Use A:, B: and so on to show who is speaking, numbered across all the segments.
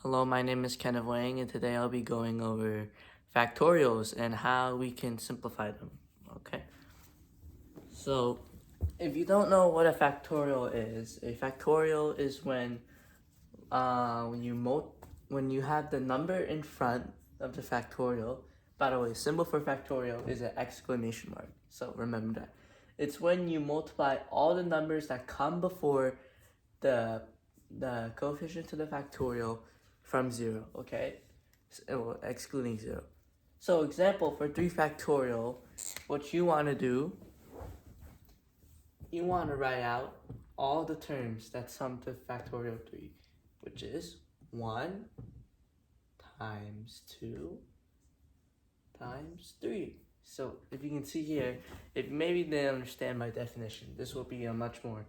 A: Hello, my name is Kenneth Wang, and today I'll be going over factorials and how we can simplify them. Okay. So, if you don't know what a factorial is when when you have the number in front of the factorial. By the way, symbol for factorial is an exclamation mark. So remember that. It's when you multiply all the numbers that come before the coefficient to the factorial from 0, okay? So, excluding 0. So example, for 3 factorial, what you want to do, you want to write out all the terms that sum to factorial 3, which is 1 times 2 times 3. So if you can see here, if maybe they didn't understand my definition, this will be a much more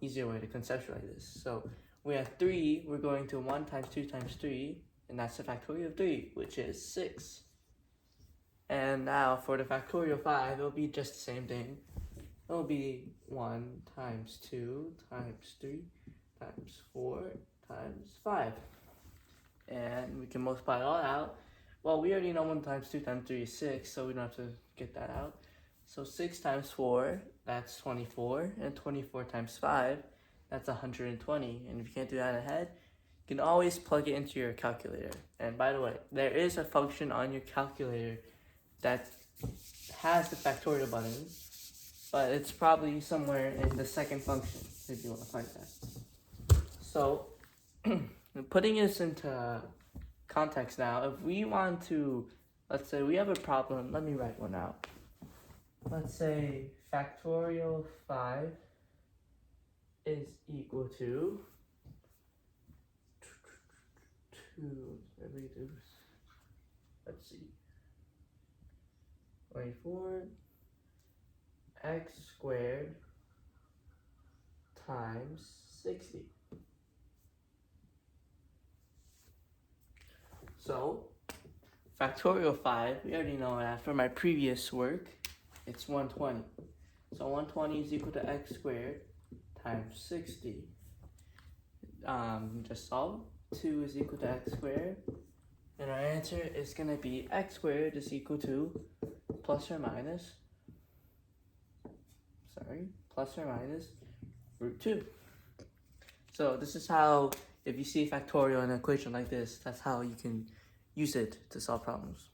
A: easier way to conceptualize this. So we have 3, we're going to 1 times 2 times 3, and that's the factorial of 3, which is 6. And now for the factorial 5, it'll be just the same thing. It'll be 1 times 2 times 3 times 4 times 5. And we can multiply it all out. Well, we already know 1 times 2 times 3 is 6, so we don't have to get that out. So 6 times 4, that's 24, and 24 times 5, that's 120. And if you can't do that ahead, you can always plug it into your calculator. And by the way, there is a function on your calculator that has the factorial button, but it's probably somewhere in the second function if you want to find that. So, putting this into context now, if we want to, let's say we have a problem, let me write one out. Let's say factorial 5 is equal to 2, let's see, 24 x squared times 60. So, factorial 5, we already know that from my previous work, it's 120. So 120 is equal to x squared times 60. Just solve. 2 is equal to x squared. And our answer is going to be x squared is equal to plus or minus root 2. So this is how, if you see factorial in an equation like this, that's how you can use it to solve problems.